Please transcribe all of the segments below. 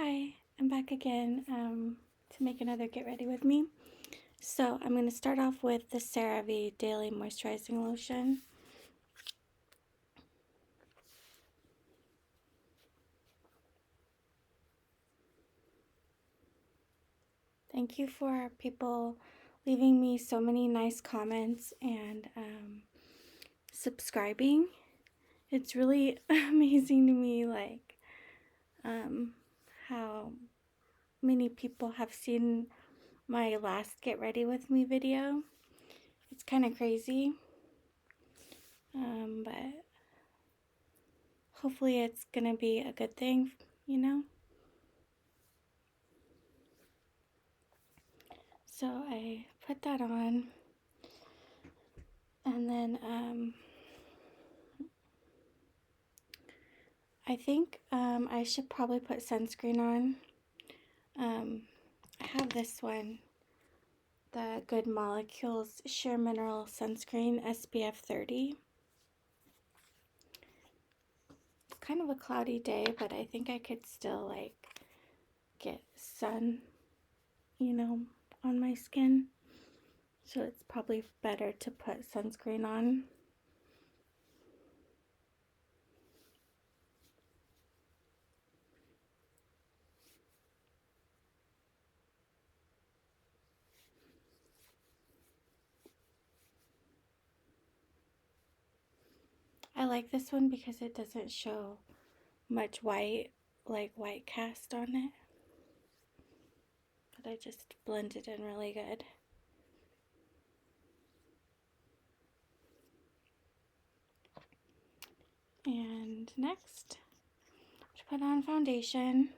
Hi, I'm back again to make another Get Ready With Me. So I'm going to start off with the CeraVe Daily Moisturizing Lotion. Thank you for people leaving me so many nice comments and subscribing. It's really amazing to me, how many people have seen my last Get Ready With Me video. It's kind of crazy, but hopefully it's gonna be a good thing, you know? So I put that on, and then I think I should probably put sunscreen on. I have this one, the Good Molecules Sheer Mineral Sunscreen SPF 30. It's kind of a cloudy day, but I think I could still get sun, on my skin. So it's probably better to put sunscreen on. I like this one because it doesn't show much white cast on it. But I just blend it in really good. And next, to put on foundation.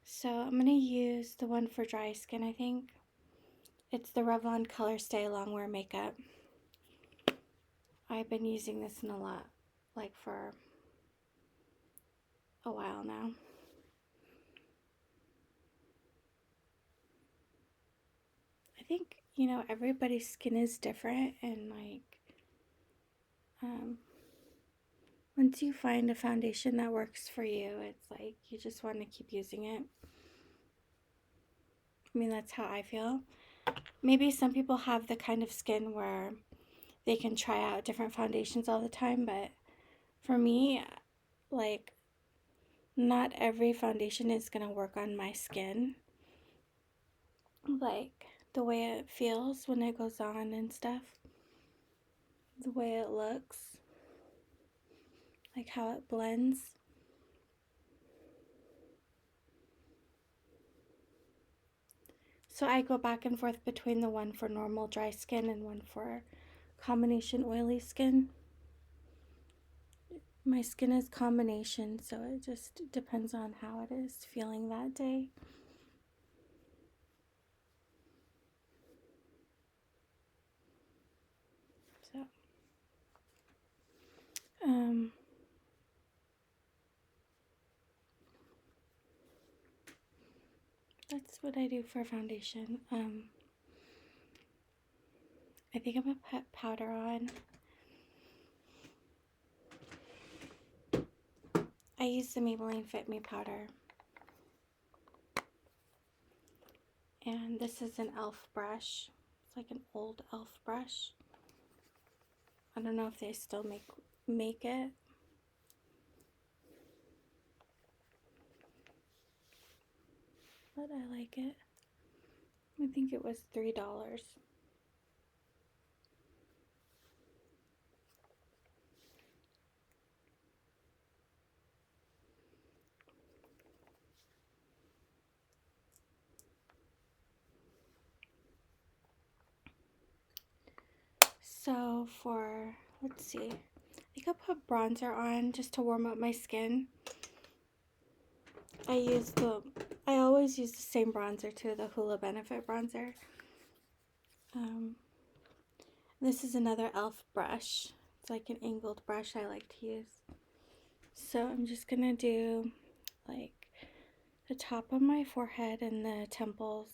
So I'm going to use the one for dry skin, I think. It's the Revlon Color Stay Longwear Makeup. I've been using this in a lot, for a while now. I think, everybody's skin is different, and once you find a foundation that works for you, it's you just want to keep using it. I mean, that's how I feel. Maybe some people have the kind of skin where they can try out different foundations all the time, but for me, not every foundation is going to work on my skin. The way it feels when it goes on and stuff, the way it looks, how it blends. So I go back and forth between the one for normal dry skin and one for combination oily skin. My skin is combination, so it just depends on how it is feeling that day. So, that's what I do for foundation. I think I'm gonna put powder on. I use the Maybelline Fit Me powder. And this is an e.l.f. brush. It's like an old e.l.f. brush. I don't know if they still make it. But I like it. I think it was $3. So let's see, I think I'll put bronzer on just to warm up my skin. I always use the same bronzer too, the Hoola Benefit bronzer. This is another e.l.f. brush. It's like an angled brush I like to use. So I'm just gonna do the top of my forehead and the temples.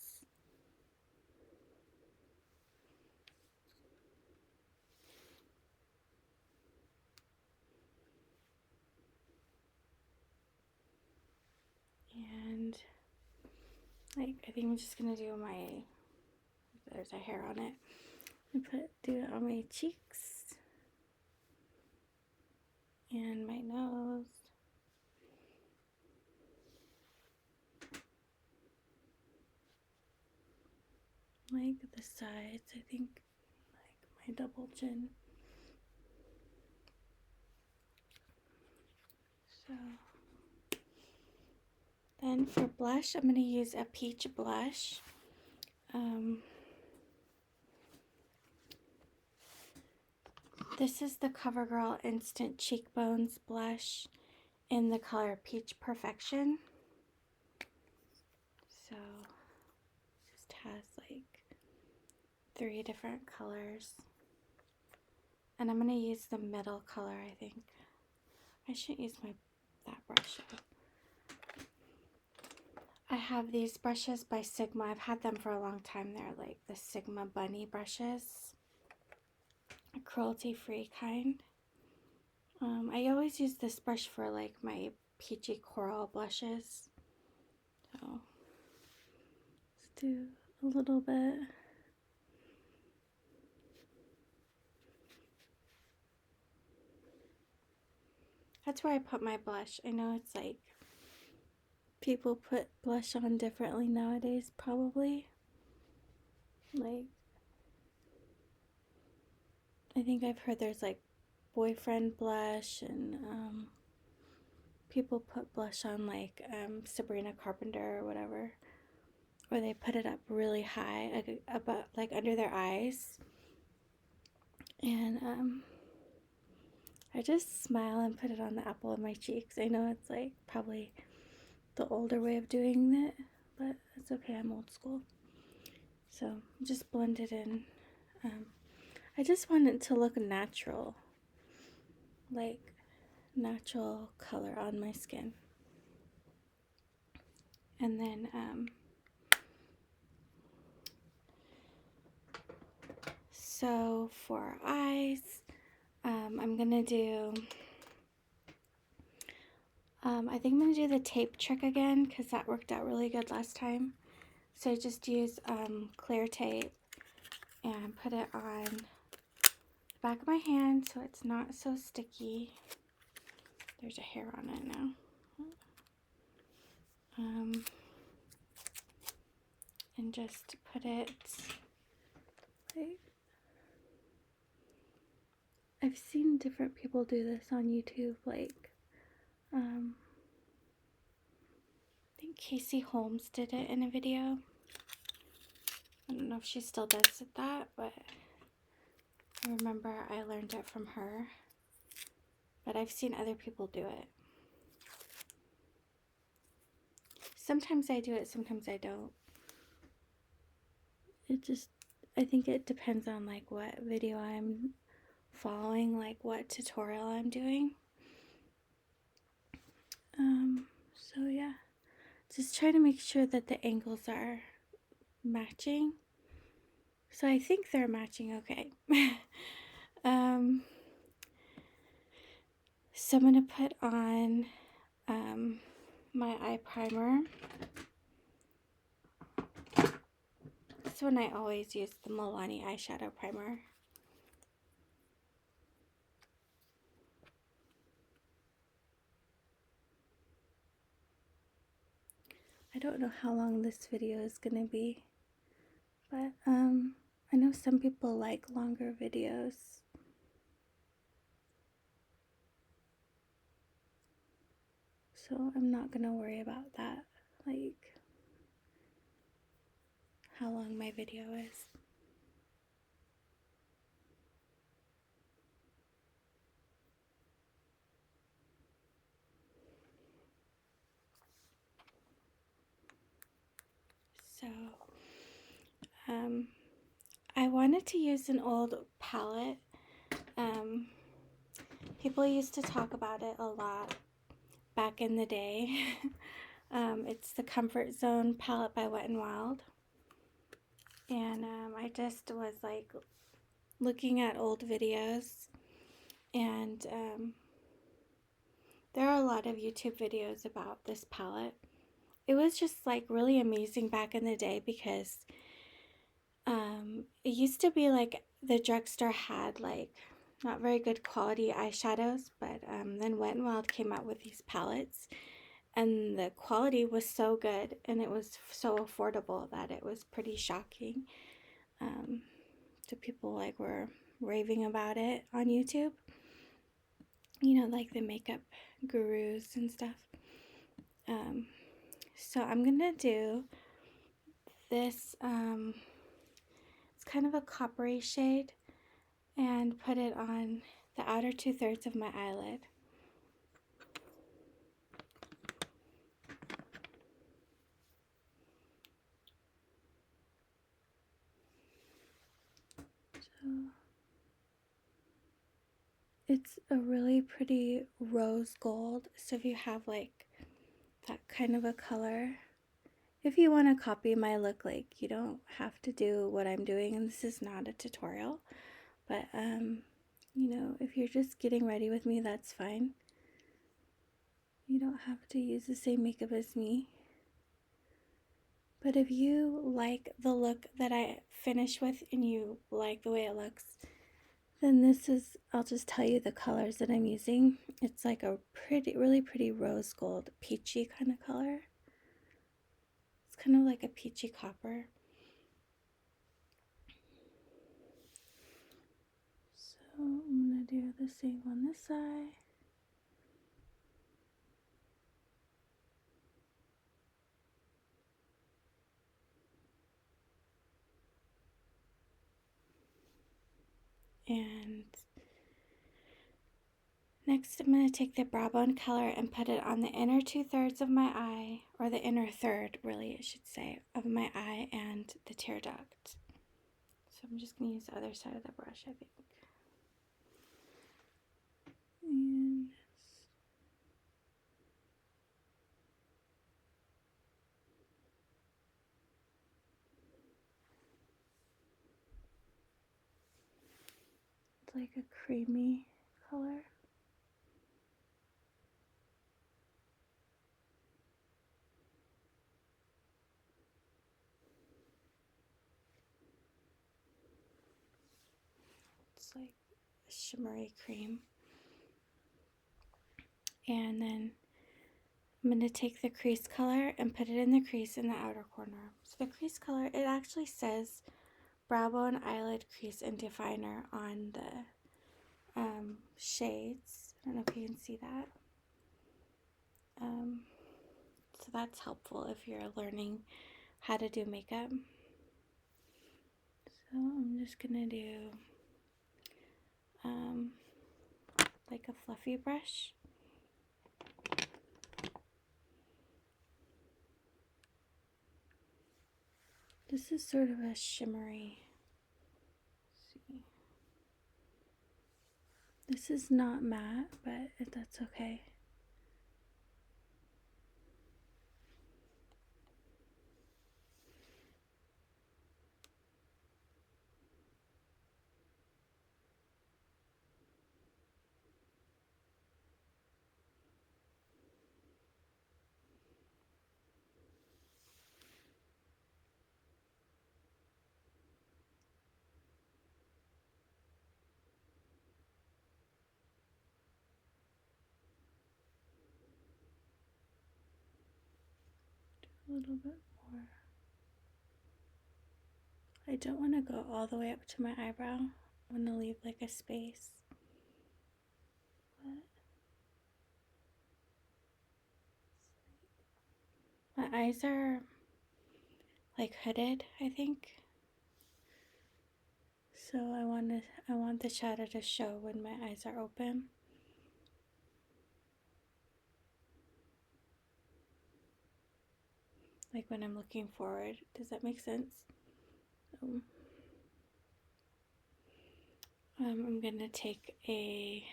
Like, I think I'm just gonna do my, there's a hair on it. Do it on my cheeks and my nose. Like the sides, I think, like my double chin. So then for blush, I'm going to use a peach blush. This is the CoverGirl Instant Cheekbones blush in the color Peach Perfection. So it just has like 3 different colors. And I'm going to use the middle color, I think. I shouldn't use that brush. I have these brushes by Sigma. I've had them for a long time. They're like the Sigma Bunny brushes, a cruelty-free kind. I always use this brush for like my peachy coral blushes. So let's do a little bit. That's where I put my blush. I know it's like people put blush on differently nowadays, probably. Like, I think I've heard there's like boyfriend blush, and people put blush on like Sabrina Carpenter or whatever, or they put it up really high, like under their eyes, and I just smile and put it on the apple of my cheeks. I know it's like probably the older way of doing it, but it's okay. I'm old school, so just blend it in. I just want it to look natural, like natural color on my skin. And then so for eyes, I'm gonna do I think I'm gonna do the tape trick again because that worked out really good last time. So I just use clear tape and put it on the back of my hand so it's not so sticky. There's a hair on it now. And just put it like, I've seen different people do this on YouTube, like I think Casey Holmes did it in a video. I don't know if she still does that, but I remember I learned it from her. But I've seen other people do it. Sometimes I do it, sometimes I don't. I think it depends on like what video I'm following, like what tutorial I'm doing. So yeah, just try to make sure that the angles are matching. So I think they're matching okay. So I'm gonna put on my eye primer. This one I always use, the Milani eyeshadow primer. I don't know how long this video is gonna be, but I know some people like longer videos. So I'm not gonna worry about that, like how long my video is. So I wanted to use an old palette. People used to talk about it a lot back in the day. It's the Comfort Zone palette by Wet n Wild. And I just was like looking at old videos, and there are a lot of YouTube videos about this palette. it was just like really amazing back in the day because it used to be like the drugstore had like not very good quality eyeshadows, but then Wet n Wild came out with these palettes, and the quality was so good and it was so affordable that it was pretty shocking. Um, so people like were raving about it on YouTube. You know, like the makeup gurus and stuff. So I'm gonna do this. It's kind of a coppery shade, and put it on the outer 2/3 of my eyelid. So it's a really pretty rose gold. So if you have like that kind of a color, if you want to copy my look, like you don't have to do what I'm doing, and this is not a tutorial, but you know, if you're just getting ready with me, that's fine. You don't have to use the same makeup as me. But if you like the look that I finish with and you like the way it looks, then this is, I'll just tell you the colors that I'm using. It's like a pretty, really pretty rose gold, peachy kind of color. It's kind of like a peachy copper. So I'm going to do the same on this side. And next I'm going to take the brow bone color and put it on the inner 2/3 of my eye, or the inner third, really, I should say, of my eye and the tear duct. So I'm just going to use the other side of the brush, I think. And it's like a creamy color. It's like a shimmery cream. And then I'm going to take the crease color and put it in the crease in the outer corner. So the crease color, it actually says brow bone, eyelid, crease, and definer on the shades. I don't know if you can see that. So that's helpful if you're learning how to do makeup. So I'm just going to do like a fluffy brush. This is sort of a shimmery. See. This is not matte, but that's okay. A little bit more. I don't want to go all the way up to my eyebrow. I want to leave like a space. But my eyes are like hooded, I think. So I want the shadow to show when my eyes are open. Like when I'm looking forward. Does that make sense? I'm gonna take a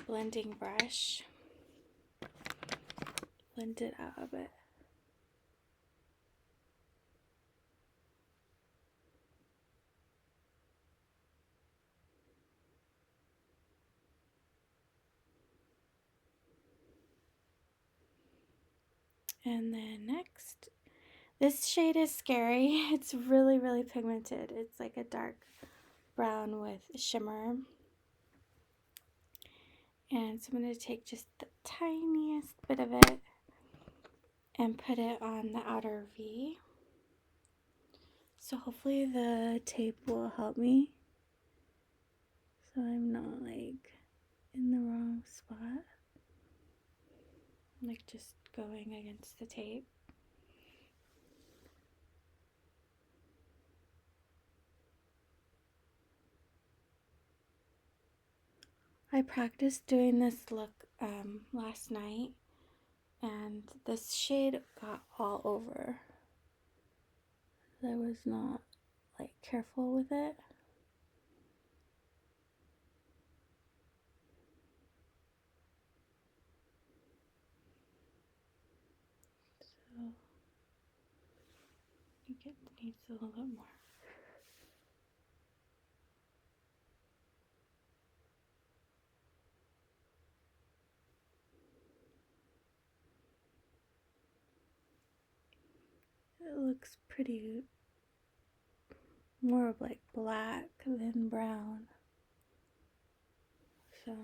blending brush, blend it out a bit. And then next, this shade is scary. It's really, really pigmented. It's like a dark brown with shimmer. And so I'm going to take just the tiniest bit of it and put it on the outer V. So hopefully the tape will help me, so I'm not like in the wrong spot, like just going against the tape. I practiced doing this look last night, and this shade got all over. I was not like careful with it. So I think it needs a little bit more. It looks pretty more of like black than brown. So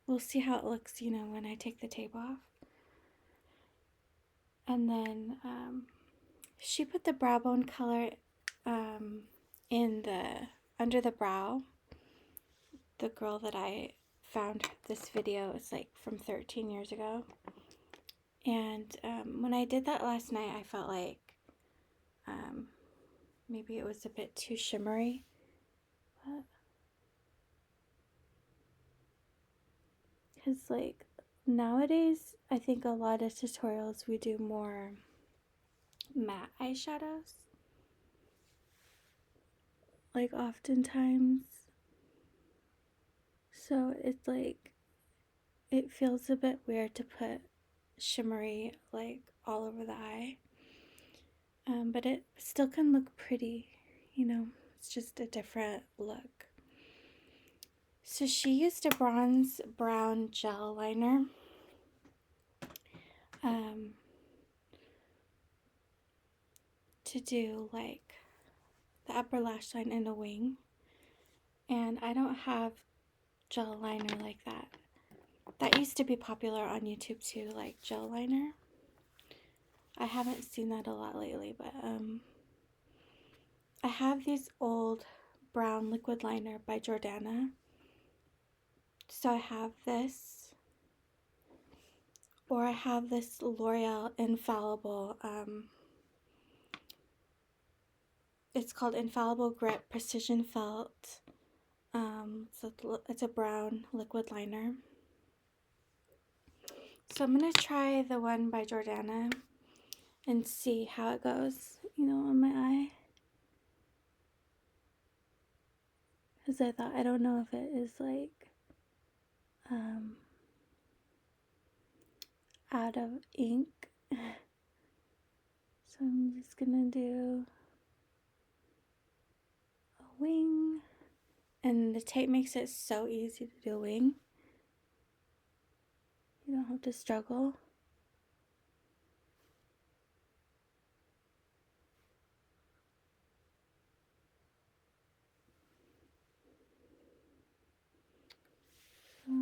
we'll see how it looks, you know, when I take the tape off. And then she put the brow bone color in the under the brow. The girl that I found this video is like from 13 years ago. And when I did that last night, I felt like maybe it was a bit too shimmery. Because like nowadays, I think a lot of tutorials we do more matte eyeshadows. Like oftentimes. So it's like, it feels a bit weird to put shimmery like all over the eye. But it still can look pretty, you know, it's just a different look. So she used a bronze brown gel liner. To do like the upper lash line and a wing. And I don't have gel liner like that. That used to be popular on YouTube too, like gel liner. I haven't seen that a lot lately, but I have these old brown liquid liner by Jordana. So I have this, or I have this L'Oreal Infallible, it's called Infallible Grip Precision Felt. So it's a brown liquid liner. So I'm going to try the one by Jordana and see how it goes, you know, on my eye. Because I thought, I don't know if it is like out of ink. So I'm just going to do a wing. And the tape makes it so easy to do a wing. You don't have to struggle. So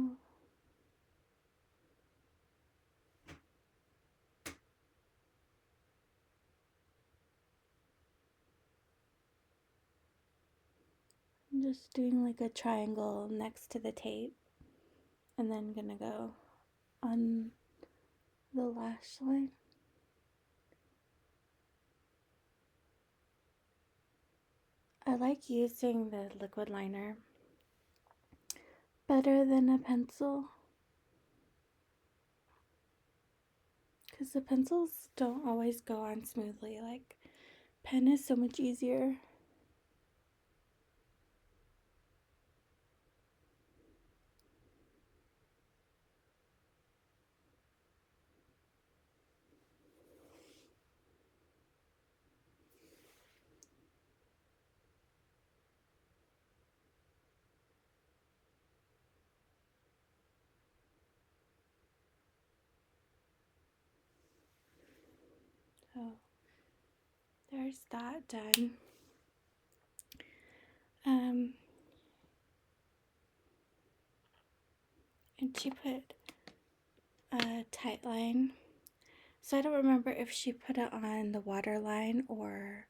I'm just doing like a triangle next to the tape. And then gonna go on the lash line. I like using the liquid liner better than a pencil, because the pencils don't always go on smoothly. Like, pen is so much easier. there's that done. And she put a tight line. So I don't remember if she put it on the waterline or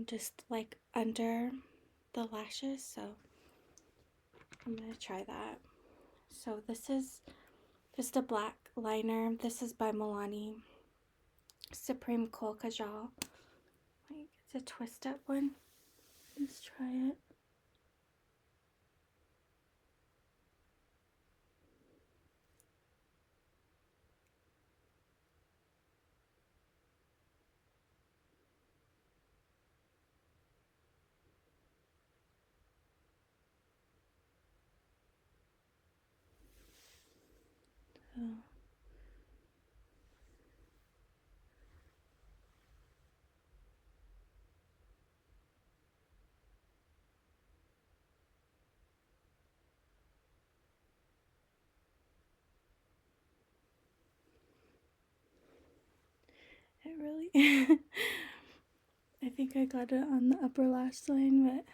just like under the lashes. So I'm going to try that. So this is just a black liner. This is by Milani. Supreme Kohl Kajal. Like, it's a twist up one. Let's try it. So it really I think I got it on the upper lash line, but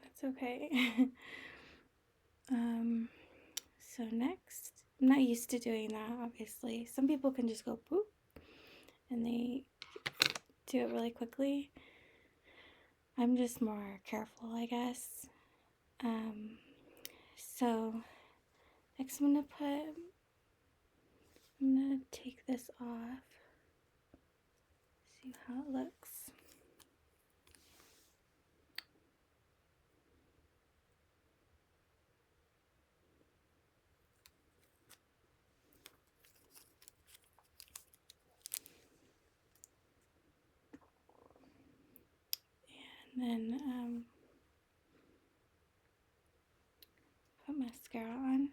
that's okay. So next, I'm not used to doing that, obviously. Some people can just go boop and they do it really quickly. I'm just more careful, I guess. So next I'm gonna take this off, see how it looks. And then put mascara on.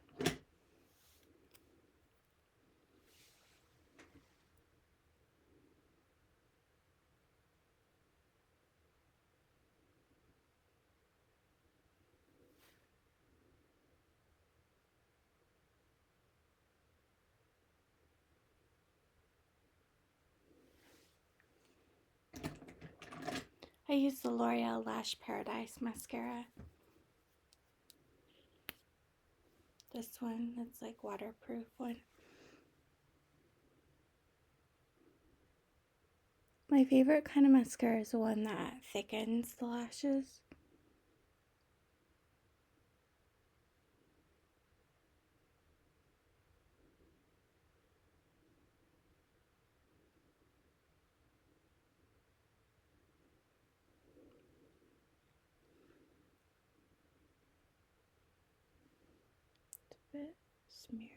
I use the L'Oreal Lash Paradise mascara. This one, it's like waterproof one. My favorite kind of mascara is the one that thickens the lashes. It's a bit smeary.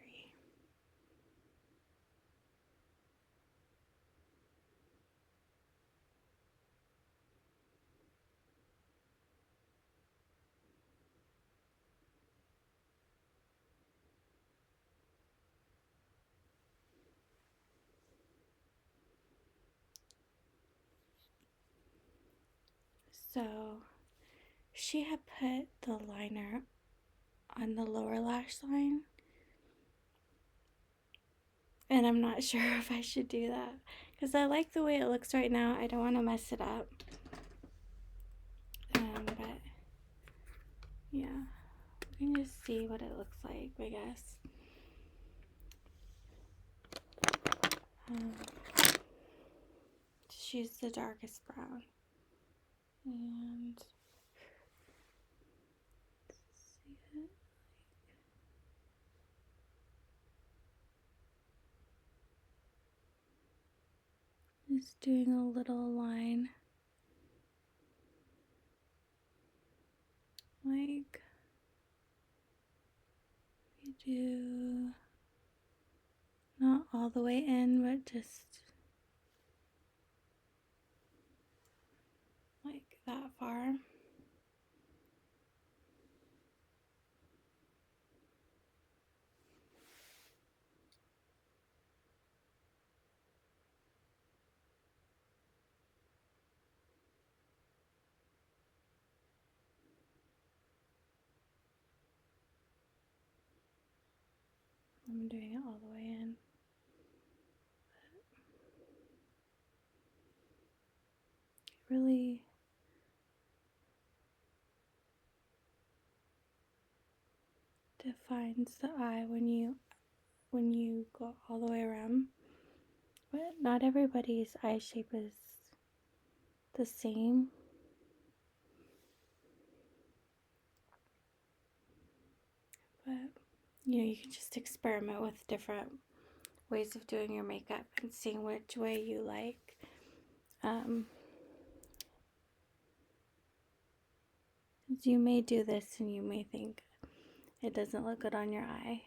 So she had put the liner on the lower lash line, and I'm not sure if I should do that because I like the way it looks right now. I don't want to mess it up. But yeah, we can just see what it looks like, I guess. Just use the darkest brown. And see it. Just doing a little line. Like we do not all the way in, but just like that far. I'm doing it all the way in. really defines the eye when you go all the way around. But not everybody's eye shape is the same. But you can just experiment with different ways of doing your makeup and seeing which way you like. You may do this and you may think it doesn't look good on your eye.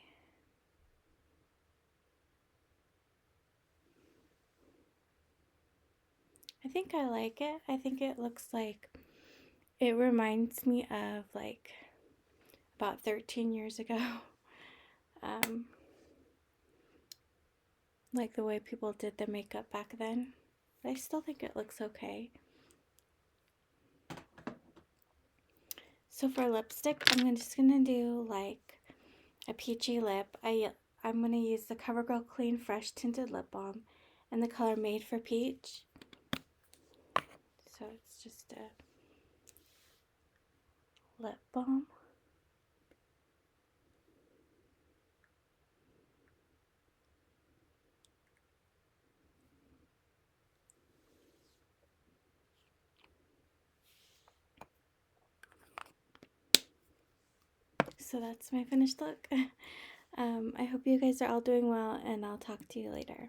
I think I like it. I think it looks like, it reminds me of like about 13 years ago. Like the way people did the makeup back then. But I still think it looks okay. So for lipstick, I'm just gonna do like a peachy lip. I'm gonna use the CoverGirl Clean Fresh Tinted Lip Balm in the color Made for Peach. So it's just a lip balm. So that's my finished look. I hope you guys are all doing well, and I'll talk to you later.